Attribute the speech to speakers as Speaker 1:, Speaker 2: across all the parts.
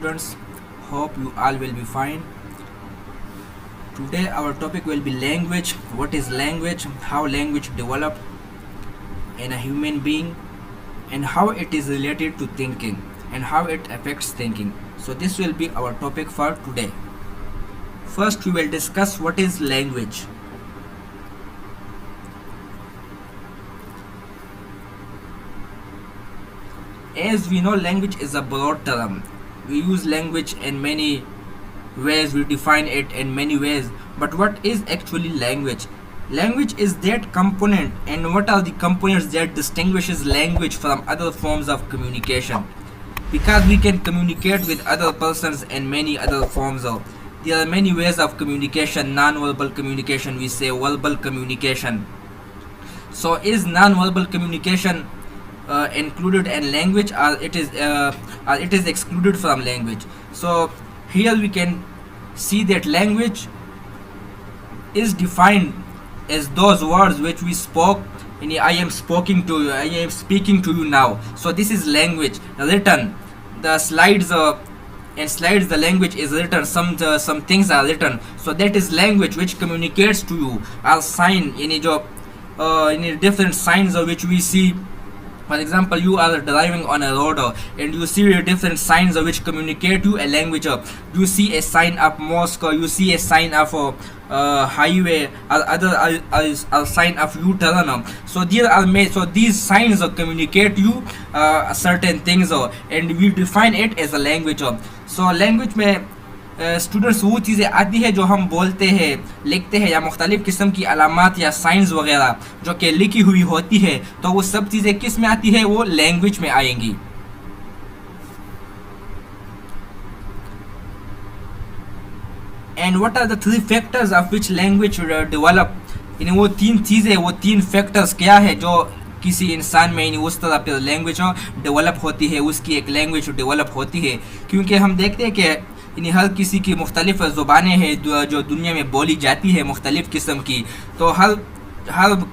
Speaker 1: students, hope you all will be fine. Today our topic will be language. What is language, how language developed in a human being, and how it is related to thinking and how it affects thinking. So this will be our topic for today. First we will discuss what is language. As we know, language is a broad term. We use language in many ways, we define it in many ways. But what is actually language? Language is that component, and what are the components that distinguishes language from other forms of communication? Because we can communicate with other persons in many other forms of. There are many ways of communication, non-verbal communication, we say verbal communication. So is non-verbal communication included in language, or it is excluded from language? So here we can see that language is defined as those words which we spoke. I am speaking to you, I am speaking to you now. So this is language. Written, the slides the language is written. Some things are written. So that is language which communicates to you. I'll sign any different signs of which we see. For example, you are driving on a road and you see different signs which communicate you a language. You see a sign of mosque, you see a sign of highway, or other a sign of U-turn. So these signs communicate you certain things, and we define it as a language. So language में students वो चीज़ें आती है जो हम बोलते हैं, लिखते हैं, या मुख्तलिफ़ किस्म की अलामात या साइंस वगैरह जो कि लिखी हुई होती है, तो वो सब चीज़ें किस में आती है? वो लैंग्वेज में आएंगी. And what are the three factors of which language develop? वो तीन चीज़ें, वो तीन फैक्टर्स क्या है जो किसी इंसान में उस तरह पर लैंग्वेज डेवलप होती है, उसकी एक लैंग्वेज डेवलप होती है? क्योंकि हम देखते हैं कि हर किसी की मुख्तलिफ ज़ुबानें हैं जो दुनिया में बोली जाती है, मुख्तलिफ़ किस्म की. तो हर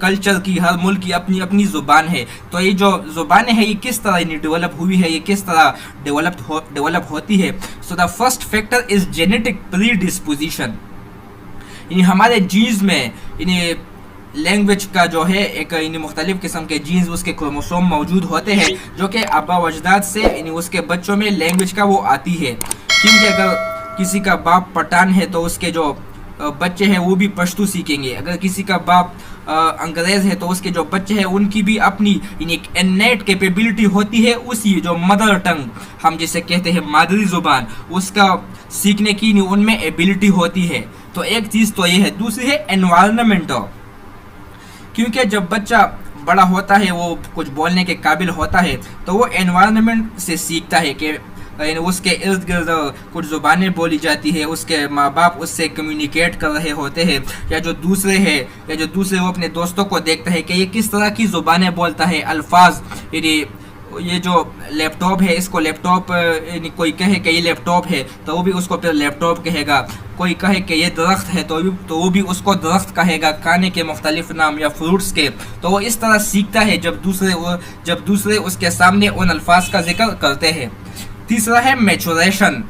Speaker 1: कल्चर की, हर मुल्क की अपनी अपनी ज़ुबान है. तो ये जो ज़ुबानें हैं ये किस तरह डेवलप हुई है, ये किस तरह डेवलप होती है? So the first factor is genetic pre disposition. हमारे जीन्स में लैंग्वेज का जो है एक मुख्तलिफ़ किस्म के जीन्स, उसके क्रोमोसोम मौजूद होते हैं जो कि आबा वजदाद से उसके बच्चों में लैंग्वेज का वो आती है. क्योंकि अगर किसी का बाप पठान है तो उसके जो बच्चे हैं वो भी पश्तू सीखेंगे. अगर किसी का बाप अंग्रेज़ है तो उसके जो बच्चे हैं उनकी भी अपनी एक इन्नेट कैपेबिलिटी होती है, उसी जो मदर टंग हम जिसे कहते हैं मादरी ज़ुबान, उसका सीखने की उनमें एबिलिटी होती है. तो एक चीज़ तो ये है. दूसरी है एनवायरनमेंट. क्योंकि जब बच्चा बड़ा होता है, वो कुछ बोलने के काबिल होता है, तो वो एनवायरनमेंट से सीखता है कि उसके इर्द गिर्द कुछ ज़ुबानें बोली जाती है, उसके माँ बाप उससे कम्युनिकेट कर रहे होते हैं, या जो दूसरे वो अपने दोस्तों को देखता है कि ये किस तरह की ज़ुबानें बोलता है, अल्फाज. ये जो लैपटॉप है, इसको लैपटॉप, कोई कहे कि ये लैपटॉप है तो वो भी उसको फिर लैपटॉप कहेगा. कोई कहे कि ये दरख्त है तो वो भी उसको दरख्त कहेगा, खाने के मुख्तलिफ नाम या फ्रूट्स के. तो वो इस तरह सीखता है जब दूसरे उसके सामने उन अल्फाज का जिक्र करते हैं. तीसरा है मैचुरेशन.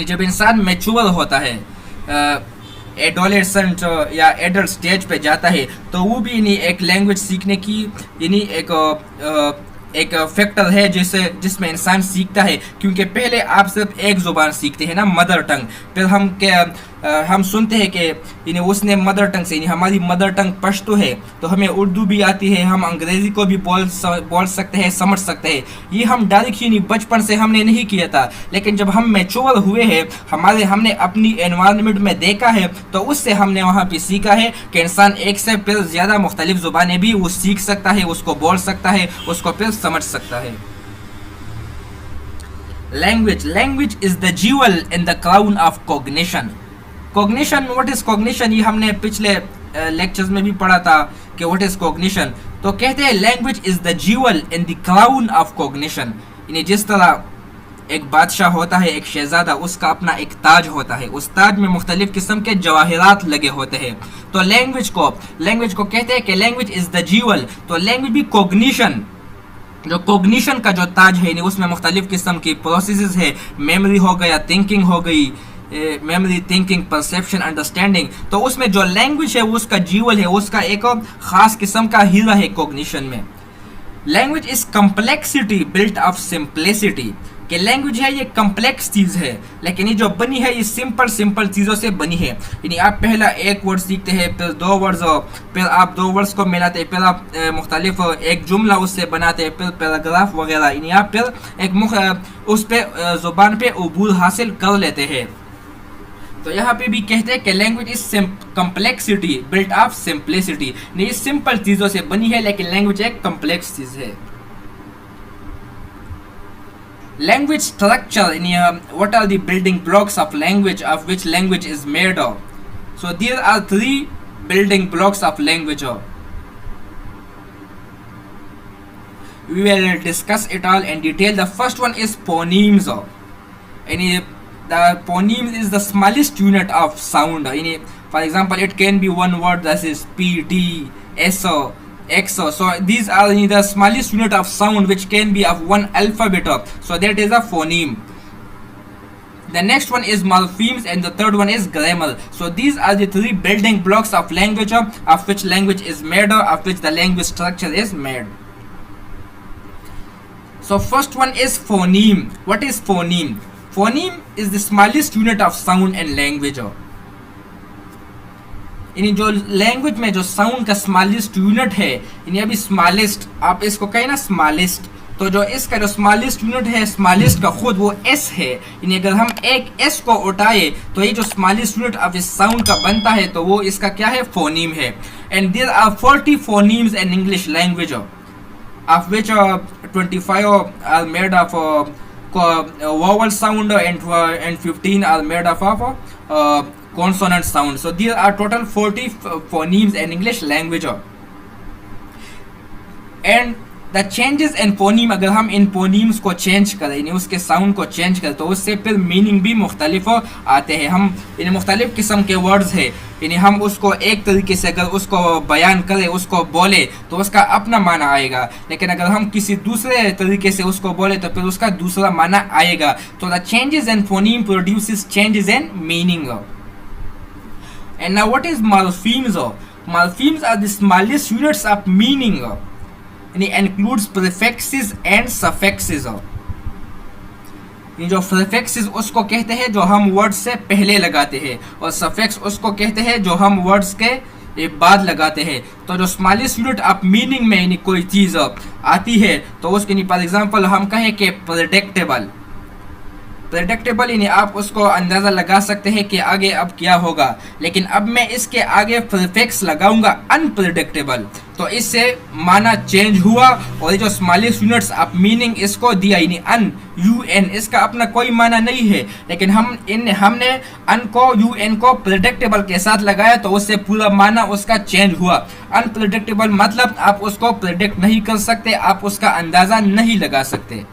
Speaker 1: जब इंसान मैच्योर होता है, एडोलेसेंट या एडल्ट स्टेज पे जाता है, तो वो भी एक लैंग्वेज सीखने की एक फैक्टर है जिसमें इंसान सीखता है. क्योंकि पहले आप सिर्फ एक ज़ुबान सीखते हैं ना, मदर टंग. फिर हम सुनते हैं कि उसने मदर टंग से, हमारी मदर टंग पश्तो है तो हमें उर्दू भी आती है, हम अंग्रेज़ी को भी बोल सकते हैं, समझ सकते हैं. ये हम डायरेक्ट बचपन से हमने नहीं किया था, लेकिन जब हम मैच्योर हुए हैं, हमने अपनी एनवायरनमेंट में देखा है, तो उससे हमने वहाँ पे सीखा है कि इंसान एक से फिर ज़्यादा मुख्तलिफ ज़ुबानें भी वो सीख सकता है, उसको बोल सकता है, उसको फिर समझ सकता है. Language is the jewel in the crown of cognition. Cognition, what is cognition? ये हमने पिछले लेक्चर्स में भी पढ़ा था कि व्हाट इज कॉग्निशन. तो कहते हैं language is the jewel in the crown of cognition. जिस तरह एक बादशाह होता है, एक शहजादा, उसका अपना एक ताज होता है, उस ताज में मुख्तलिफ किस्म के जवाहरात लगे होते हैं. तो लैंग्वेज को कहते हैं कि लैंग्वेज इज द ज्यूअल. तो लैंग्वेज भी कॉग्निशन जो कोग्निशन का जो ताज है उसमें मुख्तलिफ किस्म की प्रोसेसेस है, मेमोरी हो गया, थिंकिंग हो गई, मेमोरी, थिंकिंग, परसेप्शन, अंडरस्टैंडिंग। तो उसमें जो लैंग्वेज है उसका जीवल है, उसका एक खास किस्म का हीरा है कोग्निशन में। Language is complexity built of simplicity, कि लैंग्वेज है ये कम्प्लेक्स चीज़ है, लेकिन ये जो बनी है ये सिंपल सिंपल चीज़ों से बनी है। यानी आप पहला एक वर्ड सीखते हैं, फिर दो वर्ड्स, फिर आप दो वर्ड्स को मिलाते हैं, फिर आप मुख्तलिफ एक जुमला उससे बनाते हैं, फिर पैराग्राफ वगैरह, यानी आप फिर एक उस पर ज़ुबान पे अबूर हासिल कर लेते हैं। तो यहाँ पे भी कहते हैं कि language is complexity built of simplicity, ये सिंपल चीज़ों से बनी है लेकिन लैंग्वेज एक कम्प्लेक्स चीज़ है। Language structure, what are the building blocks of language, of which language is made of? So there are three building blocks of language. We will discuss it all in detail. The first one is phonemes. The phoneme is the smallest unit of sound. For example, it can be one word, that is P, T, S, X. So these are the smallest unit of sound which can be of one alphabet. So that is a phoneme. The next one is morphemes and the third one is grammar. So these are the three building blocks of language, of which language is made, of which the language structure is made. So first one is phoneme. What is phoneme? Phoneme is the smallest unit of sound in language. जो language में जो sound का smallest unit है, अभी smallest आप इसको कहें ना स्मॉलेस्ट, तो जो इसका जो स्मॉलेस्ट यूनिट है स्मॉलेस्ट का खुद वो एस है। अगर हम एक एस को उठाए तो ये जो स्मॉलेस्ट यूनिट ऑफ इस साउंड का बनता है तो वो इसका क्या है, फोनीम है। And there are 40 phonemes in English language, of which 25 are made of vowel sound and 15 are made of consonant sound. So there are total 40 phonemes in English language. And the changes in phoneme, अगर हम इन phonemes को change करें, यानी उसके sound को change करें, तो उससे फिर मीनिंग भी मुख्तलिफ आते हैं। हम इन मुख्तलिफ किस्म के वर्ड्स है, यानी हम उसको एक तरीके से अगर उसको बयान करें, उसको बोले तो उसका अपना माना आएगा, लेकिन अगर हम किसी दूसरे तरीके से उसको बोले तो फिर उसका दूसरा माना आएगा। तो the changes in phoneme produces changes in meaning. And now what is morphemes? Morphemes are the smallest units of meaning, and it includes prefixes and suffixes. जो prefixes उसको कहते हैं जो हम वर्ड्स से पहले लगाते हैं, और suffix उसको कहते हैं जो हम वर्ड्स के बाद लगाते हैं। तो जो स्मॉलेस्ट यूनिट ऑफ मीनिंग में यानी कोई चीज़ आती है तो उसके फॉर एग्जांपल हम कहें कि प्रेडिक्टेबल, प्रेडिक्टेबल यानी आप उसको अंदाज़ा लगा सकते हैं कि आगे अब क्या होगा, लेकिन अब मैं इसके आगे प्रीफिक्स लगाऊंगा अनप्रेडिक्टेबल, तो इससे माना चेंज हुआ, और ये जो स्मॉलेस्ट यूनिट्स ऑफ मीनिंग इसको दिया यानी अन, यू एन, इसका अपना कोई माना नहीं है, लेकिन हमने अन को, यू एन को प्रेडिक्टेबल के साथ लगाया तो उससे पूरा माना उसका चेंज हुआ। अनप्रेडिक्टेबल मतलब आप उसको प्रेडिक्ट नहीं कर सकते, आप उसका अंदाज़ा नहीं लगा सकते।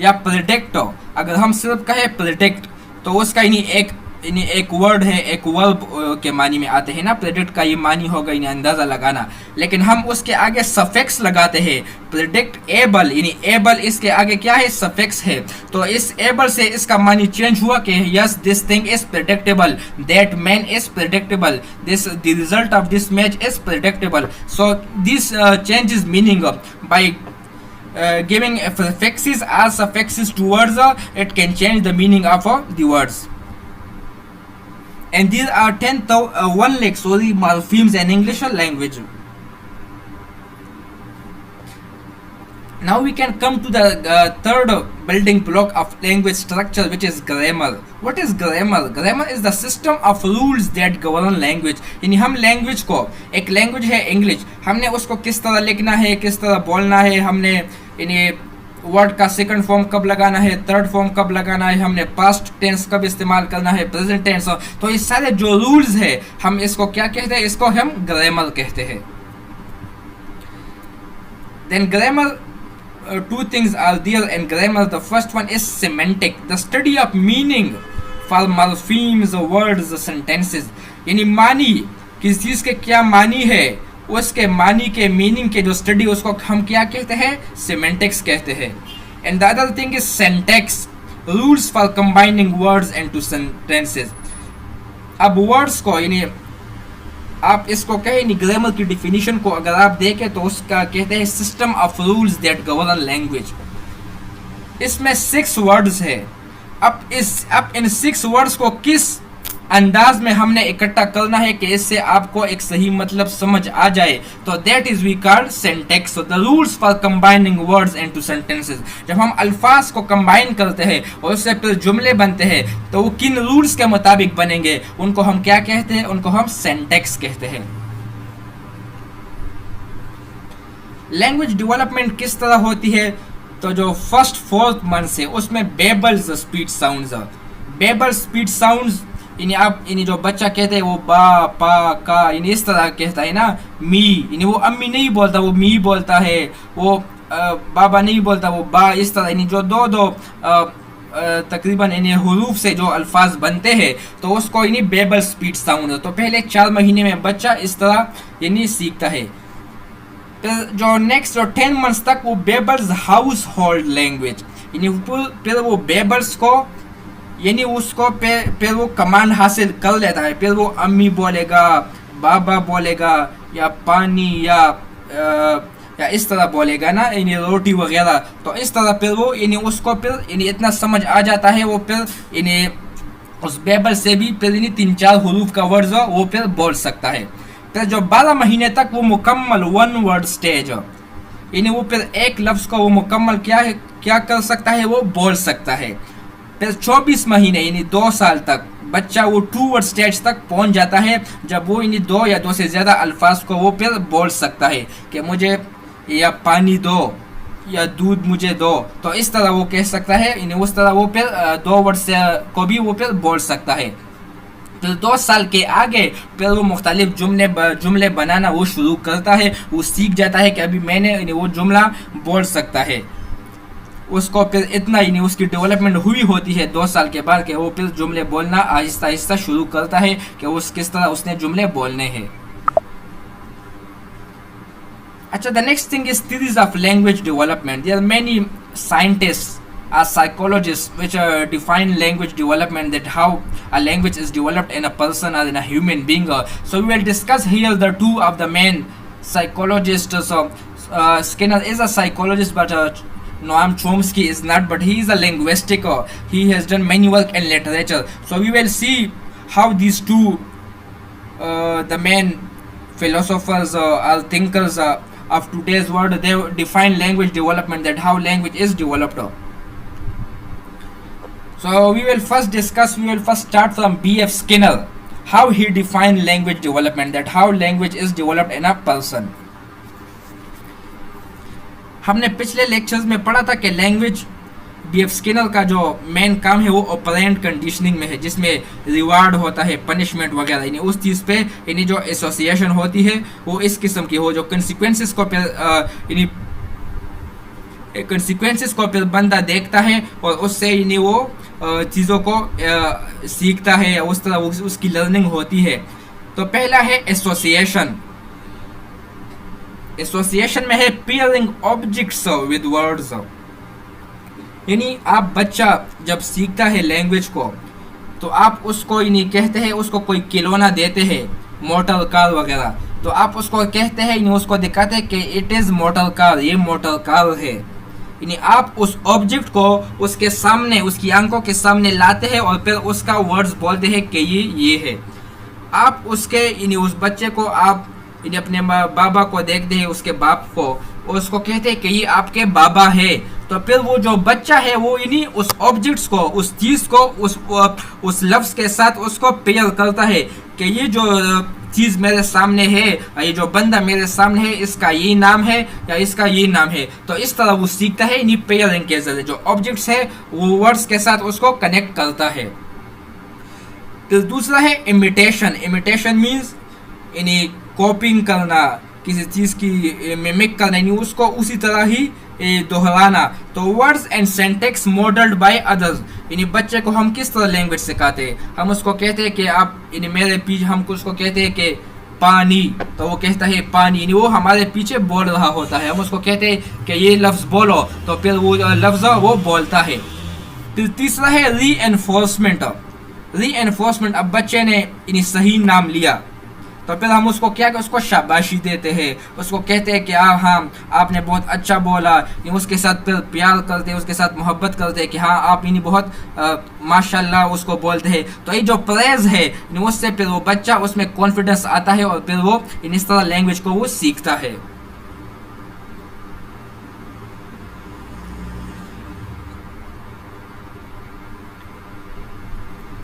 Speaker 1: या प्रेडिक्ट, अगर हम सिर्फ कहें प्रेडिक्ट तो उसका एक वर्ड है, एक वर्ब के मानी में आते हैं ना, प्रेडिक्ट का ये मानी होगा यानी अंदाज़ा लगाना, लेकिन हम उसके आगे सफिक्स लगाते हैं, प्रेडिक्ट एबल, यानी एबल इसके आगे क्या है, सफिक्स है, तो इस एबल से इसका मानी चेंज हुआ कि yes this thing is predictable, that man is predictable, this the result of this match is predictable. So this changes meaning bye giving prefixes or suffixes to words, it can change the meaning of the words. And these are 1 lakh morphemes in English language. Now we can come to the third building block of language structure, which is grammar. What is grammar? Grammar is the system of rules that govern language. यानी हम language को, एक language है English, हमने उसको किस तरह लिखना है, किस तरह बोलना है, हमने यानी वर्ड का सेकंड फॉर्म कब लगाना है, थर्ड फॉर्म कब लगाना है, हमने पास्ट टेंस कब इस्तेमाल करना है, प्रेजेंट टेंस, तो ये सारे जो रूल्स है हम इसको क्या कहते हैं, इसको हम ग्रामर कहते हैं। Then grammar, two things are there in grammar. The first one is semantic, the study of meaning for morphemes, words, sentences. यानी मानी, किस चीज़ के क्या मानी है उसके मानी के मीनिंग के जो स्टडी उसको हम क्या कहते हैं, सिमेंटिक्स कहते हैं। And the other thing is syntax, rules for combining words into sentences. अब वर्ड्स को यानी आप इसको कहें ग्रामर की डिफिनीशन को अगर आप देखें तो उसका कहते हैं system of rules that govern language. इसमें 6 वर्ड्स है। अब इन 6 वर्ड्स को किस अंदाज में हमने इकट्ठा करना है कि इससे आपको एक सही मतलब समझ आ जाए, तो that is we called syntax, the rules for combining words into sentences. जब हम अल्फाज को कंबाइन करते हैं और उससे फिर जुमले बनते हैं तो वो किन रूल्स के मुताबिक बनेंगे, उनको हम क्या कहते हैं, उनको हम सिंटैक्स कहते हैं। लैंग्वेज डेवलपमेंट किस तरह होती है, तो जो फर्स्ट 4th मंथ है उसमें babbles speech sounds, babble speech sounds यानी आप यानी जो बच्चा कहते हैं वो बा पा का यानी इस तरह कहता है ना, मी यानी वो अम्मी नहीं बोलता, वो मी बोलता है, वो बाबा नहीं बोलता, वो बा, इस तरह यानी जो दो तकरीबन यानी हुरूफ से जो अल्फाज बनते हैं तो उसको यानी बेबल स्पीच साउंड है। तो पहले 4 महीने में बच्चा इस तरह यानी सीखता है। फिर जो नेक्स्ट जो 10 मंथ्स तक वो बेबल्स हाउस होल्ड लैंग्वेज यानी फिर वो बेबल्स को यानी उसको फिर वो कमांड हासिल कर लेता है, फिर वो अम्मी बोलेगा, बाबा बोलेगा, या पानी या इस तरह बोलेगा ना, यानी रोटी वगैरह। तो इस तरह फिर वो यानी उसको फिर यानी इतना समझ आ जाता है, वो फिर यानी उस बेबल से भी फिर यानी 3-4 हुरूफ का वर्ड वो फिर बोल सकता है। फिर जो 12 महीने तक वो मुकम्मल 1 वर्ड स्टेज यानी वो फिर एक लफ्ज़ को वो मुकम्मल क्या कर सकता है, वो बोल सकता है। फिर 24 महीने यानी 2 साल तक बच्चा वो 2 वर्ड स्टेज तक पहुंच जाता है, जब वो यानी 2 या 2 से ज़्यादा अल्फाज को वो फिर बोल सकता है कि मुझे या पानी दो या दूध मुझे दो। तो इस तरह वो कह सकता है, यानी उस तरह वो फिर 2 वर्ड से को भी वो फिर बोल सकता है। फिर 2 साल के आगे फिर वो मुख्तलिफ जुमले बनाना वो शुरू करता है, वो सीख जाता है कि अभी मैंने वो जुमला बोल सकता है। उसको फिर इतना ही नहीं उसकी डेवलपमेंट हुई होती है 2 साल के बाद कि वो फिर जुमले बोलना आहिस्ता आहिस्ता शुरू करता है कि उस किस तरह उसने जुमले बोलने हैं। अच्छा, the next thing is theories of language development. There are many scientists or psychologists which define language development, that how a language is developed in a person or in a human being. So we will discuss here the 2 of the main psychologists. Skinner is a psychologist, but Noam Chomsky is not, but he is a linguistic. He has done many work in literature. So we will see how these 2 the main philosophers or thinkers of today's world, they define language development, that how language is developed. So we will first start from B.F. Skinner, how he defined language development, that how language is developed in a person. हमने पिछले lectures में पढ़ा था कि language B.F. Skinner का जो main काम है वो ऑपरेंट कंडीशनिंग में है, जिसमें रिवार्ड होता है, पनिशमेंट वगैरह, यानी उस चीज़ पे यानी जो एसोसिएशन होती है वो इस किस्म की हो, जो कंसिक्वेंसेस को फिर यानी कंसिक्वेंसेस को फिर बंदा देखता है और उससे यानी वो चीज़ों को सीखता है, उस तरह उसकी लर्निंग होती है। तो पहला है एसोसिएशन। एसोसिएशन में है पेयरिंग ऑब्जेक्ट्स विद वर्ड्स, यानी आप बच्चा जब सीखता है लैंग्वेज को तो आप उसको यानी कहते हैं, उसको कोई खिलौना देते हैं, मोटर कार वगैरह, तो आप उसको कहते हैं, यानी उसको दिखाते हैं कि इट इज़ मोटर कार, ये मोटर कार है। यानी आप उस ऑब्जेक्ट को उसके सामने, उसकी आंखों के सामने लाते हैं और फिर उसका वर्ड्स बोलते हैं कि ये है। आप उसके यानी उस बच्चे को आप यानी अपने बाबा को देखते हैं, उसके बाप को, और उसको कहते हैं कि ये आपके बाबा है। तो फिर वो जो बच्चा है वो यानी उस ऑब्जेक्ट्स को, उस चीज़ को उस लफ्ज़ के साथ उसको पेयर करता है कि ये जो चीज़ मेरे सामने है, ये जो बंदा मेरे सामने है, इसका ये नाम है या इसका ये नाम है। तो इस तरह वो सीखता है, यानी पेयरिंग के जरिए जो ऑब्जेक्ट्स है वो वर्ड्स के साथ उसको कनेक्ट करता है। फिर दूसरा है इमिटेशन। इमिटेशन मीन्स यानी कॉपिंग करना, किसी चीज़ की मिमिक करना, यानी उसको उसी तरह ही दोहराना। तो words and syntax modelled by others, यानी बच्चे को हम किस तरह लैंग्वेज सिखाते हैं, हम उसको कहते हैं कि आप यानी मेरे पीछे, हम उसको कहते हैं कि पानी, तो वो कहता है पानी, यानी वो हमारे पीछे बोल रहा होता है, हम उसको कहते हैं कि ये लफ्ज़ बोलो, तो फिर वो लफ्ज़ वो बोलता है। फिर तीसरा है री एनफोर्समेंट। री एनफोर्समेंट, अब बच्चे ने यानी सही नाम लिया तो फिर हम उसको क्या, उसको शाबाशी देते हैं, उसको कहते हैं कि हाँ आपने बहुत अच्छा बोला, उसके साथ फिर प्यार करते हैं, उसके साथ मोहब्बत करते हैं कि हाँ आप यानी बहुत माशाल्लाह उसको बोलते हैं। तो ये जो प्रेज है उससे फिर वो बच्चा उसमें कॉन्फिडेंस आता है और फिर वो इस तरह लैंग्वेज को वो सीखता है।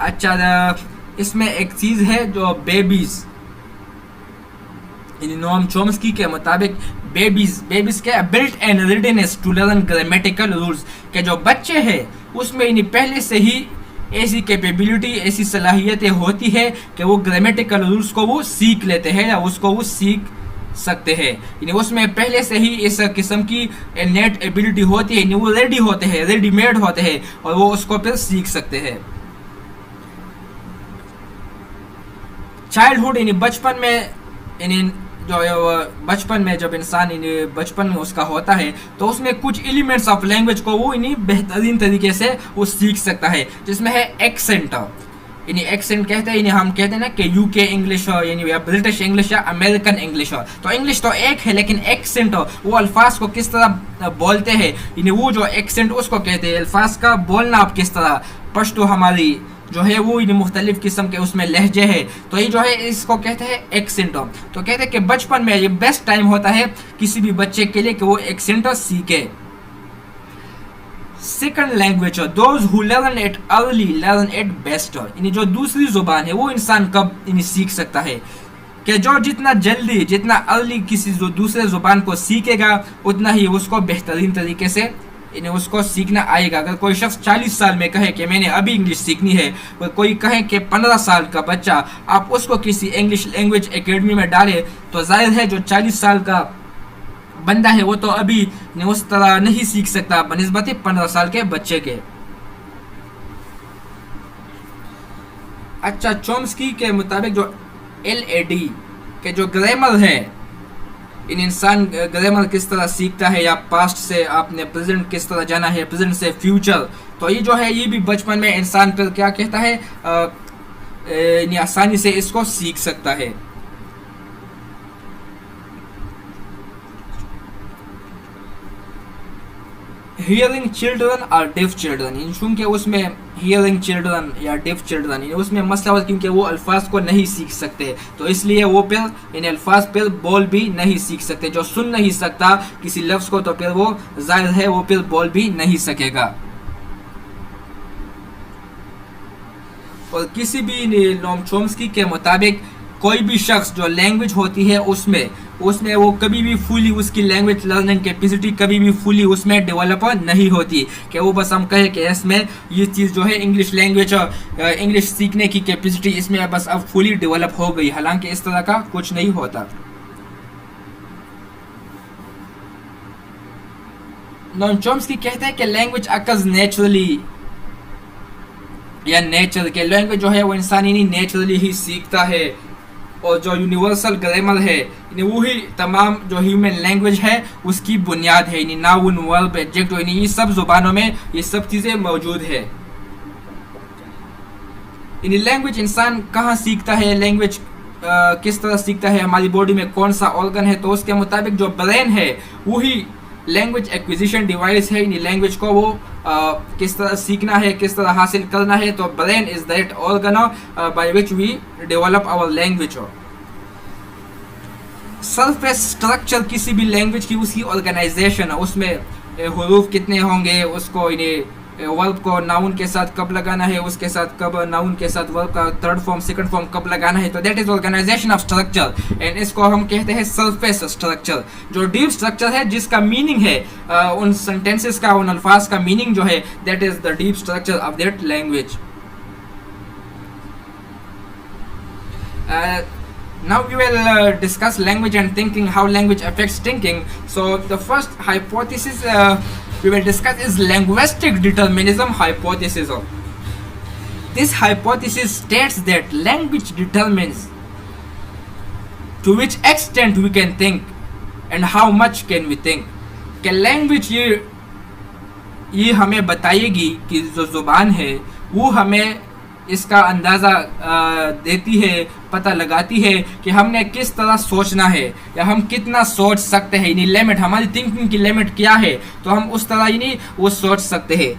Speaker 1: अच्छा, इसमें एक चीज़ है जो बेबीज़, नोम चोम्स्की के मुताबिक बेबीज के built and readiness to learn grammatical rules, के जो बच्चे हैं उसमें इन्हें पहले से ही ऐसी कैपेबिलिटी, ऐसी सलाहियतें होती है कि वो ग्रामेटिकल रूल्स को वो सीख लेते हैं या उसको वो सीख सकते हैं। यानी उसमें पहले से ही इस किस्म की नेट एबिलिटी होती है, वो रेडी होते हैं, रेडीमेड होते हैं और वो उसको फिर सीख सकते हैं। चाइल्डहुड यानी बचपन में, यानी जो बचपन में जब इंसान बचपन में उसका होता है तो उसमें कुछ एलिमेंट्स ऑफ लैंग्वेज को वो इन्हीं बेहतरीन तरीके से वो सीख सकता है, जिसमें है एक्सेंट। यानी एक्सेंट कहते हैं, हम कहते हैं ना कि यूके इंग्लिश हो, यानी या ब्रिटिश इंग्लिश या अमेरिकन इंग्लिश हो, तो इंग्लिश तो एक है लेकिन एक्सेंट हो, वो अल्फाज को किस तरह बोलते हैं, यानी वो जो एक्सेंट उसको कहते हैं, अल्फाज का बोलना आप किस तरह, पश्तो हमारी जो है वो इन मुख्तलिफ किस्म के उसमें लहजे है, तो ये जो है इसको कहते हैं एक्सेंट। तो कहते हैं कि बचपन में ये बेस्ट टाइम होता है किसी भी बच्चे के लिए कि वो एक्सेंट सीखे। Second language, those who learn it early learn it best, यानी जो दूसरी जुबान है वो इंसान कब इन्हें सीख सकता है, कि जो जितना जल्दी, जितना अर्ली किसी जो दूसरे जुबान को सीखेगा उतना ही उसको बेहतरीन तरीके से इन्हें उसको सीखना आएगा। अगर कोई शख्स 40 साल में कहे कि मैंने अभी इंग्लिश सीखनी है, और कोई कहे कि 15 साल का बच्चा आप उसको किसी इंग्लिश लैंग्वेज एकेडमी में डाले, तो जाहिर है जो 40 साल का बंदा है वो तो अभी उस तरह नहीं सीख सकता बनिस्बत 15 साल के बच्चे के। अच्छा, चोम्स्की के मुताबिक जो LAD के जो ग्रामर है, इन इंसान ग्रामर किस तरह सीखता है, या पास्ट से आपने प्रेजेंट किस तरह जाना है, प्रेजेंट से फ्यूचर, तो ये जो है ये भी बचपन में इंसान पर क्या कहता है आसानी से इसको सीख सकता है। हियरिंग चिल्ड्रन और डेफ चिल्ड्रन, चूंकि उसमें हियरिंग चिल्ड्रन या डेफ चिल्ड्रन उसमें मसला होता है क्योंकि वो अल्फाज को नहीं सीख सकते, तो इसलिए वो फिर इन अल्फाज पर बोल भी नहीं सीख सकते। जो सुन नहीं सकता किसी लफ्ज़ को तो फिर वो जाहिर है वो फिर बोल भी नहीं सकेगा। और किसी भी नोम चोम्स्की के मुताबिक कोई भी शख्स जो लैंग्वेज होती है उसमें वो कभी भी फुली उसकी लैंग्वेज लर्निंग कैपेसिटी कभी भी फुली उसमें डेवलप नहीं होती, कि वो बस हम कहे कि इसमें ये चीज़ जो है इंग्लिश लैंग्वेज इंग्लिश सीखने की कैपेसिटी इसमें बस अब फुली डेवलप हो गई, हालांकि इस तरह का कुछ नहीं होता। नोम चोम्स्की कहते हैं कि लैंग्वेज अकर्स नेचुरली, या नेचर के लैंग्वेज जो है वो इंसान ही नेचुरली ही सीखता है, और जो यूनिवर्सल ग्रामर है वही तमाम जो ह्यूमन लैंग्वेज है उसकी बुनियाद है। नाउन, वर्ब, एडजेक्टिव, ये सब जुबानों में ये सब चीज़ें मौजूद है। लैंग्वेज इंसान कहाँ सीखता है, लैंग्वेज किस तरह सीखता है, हमारी बॉडी में कौन सा ऑर्गन है, तो उसके मुताबिक जो ब्रेन है वही लैंग्वेज एक्विजिशन डिवाइस है। लैंग्वेज को वो किस तरह सीखना है, किस तरह हासिल करना है, तो brain is that organ by which we develop our language. Surface structure किसी भी लैंग्वेज की उसकी ऑर्गेनाइजेशन, उसमें हुरूफ कितने होंगे, उसको वर्ब को नाउन के साथ कब लगाना है, उसके साथ कब नाउन के साथ वर्ब का थर्ड फॉर्म सेकंड फॉर्म कब लगाना है, तो that is organisation of structure, and इसको हम कहते हैं सरफेस स्ट्रक्चर। जो डीप स्ट्रक्चर है जिसका मीनिंग है उन सेंटेंसेस का, उन अल्फाज का मीनिंग जो है, that is the deep structure of that language. Now we will discuss language and thinking, how language affects thinking. So the first hypothesis we will discuss is linguistic determinism hypothesis. This hypothesis states that language determines to which extent we can think and how much can we think. कि language ये हमें बताएगी कि जो ज़ुबान है वो हमें इसका अंदाज़ा देती है, पता लगाती है कि हमने किस तरह सोचना है या हम कितना सोच सकते हैं, यानी लिमिट, हमारी थिंकिंग की लिमिट क्या है, तो हम उस तरह यानी वो सोच सकते हैं।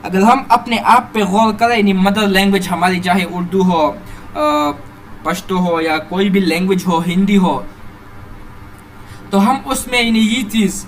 Speaker 1: अगर हम अपने आप पे गौर करें, यानी मदर लैंग्वेज हमारी चाहे उर्दू हो, पश्तो हो या कोई भी लैंग्वेज हो, हिंदी हो, तो हम उसमें यानी ये चीज़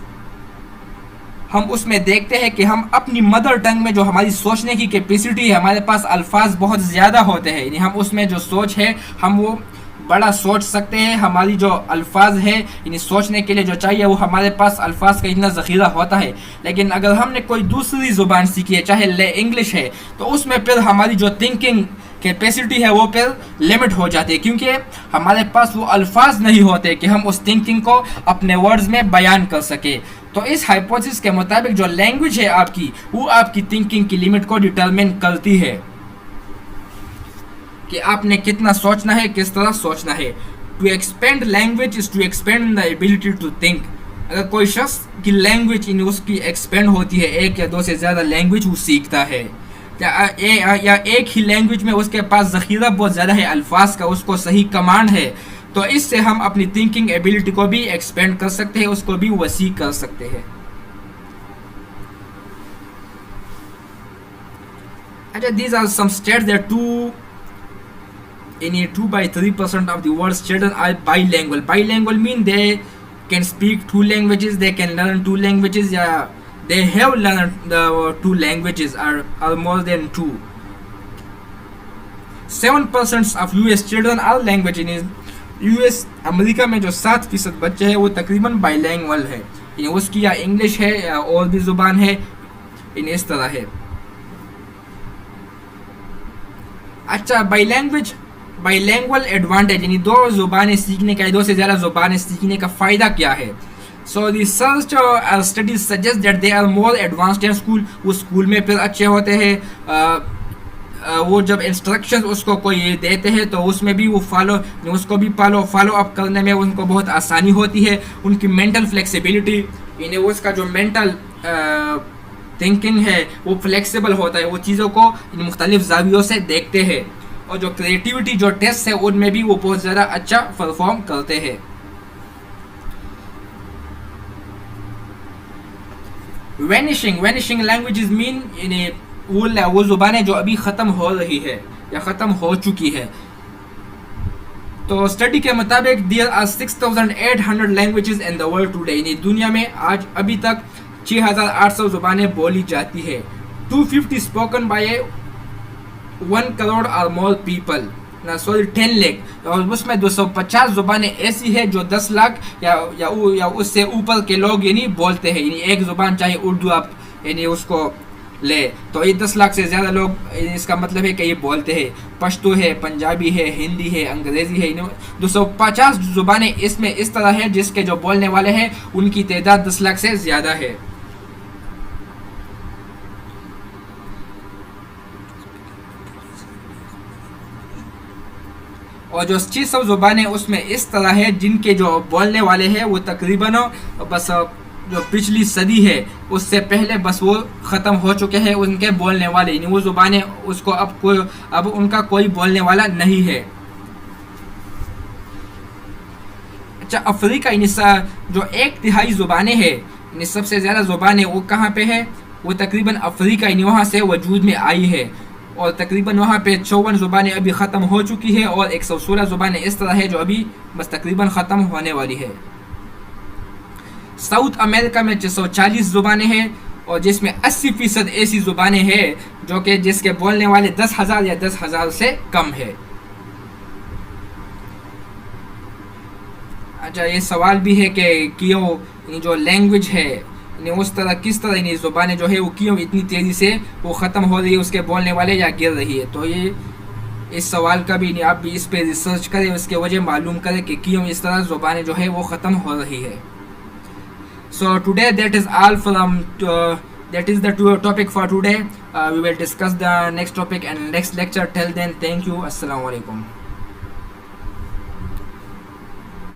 Speaker 1: हम उसमें देखते हैं कि हम अपनी मदर टंग में जो हमारी सोचने की कैपेसिटी है, हमारे पास अल्फाज बहुत ज़्यादा होते हैं, यानी हम उसमें जो सोच है हम वो बड़ा सोच सकते हैं। हमारी जो अल्फाज है यानी सोचने के लिए जो चाहिए वो हमारे पास अल्फाज का इतना ज़ख़ीरा होता है। लेकिन अगर हमने कोई दूसरी ज़ुबान सीखी है, चाहे इंग्लिश है, तो उसमें फिर हमारी जो थिंकिंग कैपेसिटी है वो फिर लिमिट हो जाती है, क्योंकि हमारे पास वो अल्फाज नहीं होते कि हम उस थिंकिंग को अपने वर्ड्स में बयान कर सके। तो इस हाइपोथेसिस के मुताबिक जो लैंग्वेज है आपकी, वो आपकी थिंकिंग की लिमिट को डिटरमिन करती है कि आपने कितना सोचना है, किस तरह सोचना है। To expand language is to expand the ability to think. अगर कोई शख्स की लैंग्वेज इन उसकी एक्सपेंड होती है, एक या दो से ज़्यादा लैंग्वेज वो सीखता है, या एक ही लैंग्वेज में उसके पास ज़ख़ीरा बहुत ज़्यादा है अल्फाज का, उसको सही कमांड है, तो इससे हम अपनी थिंकिंग एबिलिटी को भी एक्सपेंड कर सकते हैं, उसको भी वसी कर सकते हैं। अच्छा, these are some states that 2 by 3% of the world's children are bilingual. Bilingual mean they can speak 2 languages, they can learn 2 languages, yeah, they have learned the 2 languages or more than 2. 7% of US children are language in US America में जो 7% बच्चे हैं वो तकरीबन बाइलैंग्वल है, यानी उसकी या इंग्लिश है या और भी ज़ुबान है, इन इस तरह है। अच्छा, बाइलैंग्वल एडवांटेज, यानी 2 ज़ुबानें सीखने का, 2 से ज़्यादा ज़ुबानें सीखने का फ़ायदा क्या है। सो रिसर्च और studies suggest that they are more advanced in school. वो स्कूल में फिर अच्छे होते हैं, वो जब इंस्ट्रक्शन उसको कोई देते हैं तो उसमें भी वो उसको भी फॉलो अप करने में उनको बहुत आसानी होती है। उनकी मेंटल फ्लेक्सिबिलिटी, यानी उसका जो मेंटल थिंकिंग है वो फ्लेक्सिबल होता है, वो चीज़ों को मुख्तलिफ ज़ावियों से देखते हैं, और जो क्रिएटिविटी जो टेस्ट है उनमें भी वो बहुत ज़्यादा अच्छा परफॉर्म करते हैं। वैनिशिंग लैंग्वेजेस मीन, यानी वो ज़ुबानें जो अभी ख़त्म हो रही है या ख़त्म हो चुकी है। तो स्टडी के मुताबिक there are 6800 languages in the world today, यानी दुनिया में आज अभी तक 6800 ज़ुबानें बोली जाती है। 250 स्पोकन बाय 1 करोड़ और मोर पीपल, 10 लाख, और उसमें 250 ज़ुबानें ऐसी है जो 10 लाख या उससे ऊपर के लोग यानी बोलते हैं। यानी एक ज़ुबान चाहे उर्दू आप यानी उसको ले तो ये 10 लाख से ज़्यादा लोग, इसका मतलब है कि ये बोलते हैं। पश्तो है, पंजाबी है, हिंदी है, अंग्रेज़ी है, 250 ज़ुबानें इसमें इस तरह है जिसके जो बोलने वाले हैं उनकी तादाद 10 लाख से ज़्यादा है। और जो 600 ज़ुबानें उसमें इस तरह है जिनके जो बोलने वाले हैं वो तकरीबन बस जो पिछली सदी है उससे पहले बस वो ख़त्म हो चुके हैं उनके बोलने वाले, यानी वो ज़ुबानें उसको अब उनका कोई बोलने वाला नहीं है। अच्छा, अफ्रीका यानी जो 1/3 ज़ुबानें हैं, यानी सबसे ज़्यादा ज़ुबानें वो कहाँ पे है, वो तकरीबन अफ्रीका यानी वहाँ से वजूद में आई है, और तकरीबन वहाँ पे 54 ज़ुबानें अभी ख़त्म हो चुकी है और 116 ज़ुबानें इस तरह है जो अभी बस तकरीबन ख़त्म होने वाली है। साउथ अमेरिका में 640 ज़ुबानें हैं और जिसमें 80% ऐसी ज़ुबानें हैं जो कि जिसके बोलने वाले 10,000 या 10,000 से कम है। अच्छा, ये सवाल भी है कि क्यों जो लैंग्वेज है उस तरह किस तरह यानी ज़ुबानें जो है वो क्यों इतनी तेज़ी से वो ख़त्म हो रही है, उसके बोलने वाले या गिर रही है। तो ये इस सवाल का भी आप भी इस पे रिसर्च करें, उसके वजह मालूम करें कि क्यों इस तरह ज़ुबानें जो है वो ख़त्म हो रही है। So today that is all from that is the topic for today. We will discuss the next topic and next lecture. Till then, thank you. Assalamu alaikum.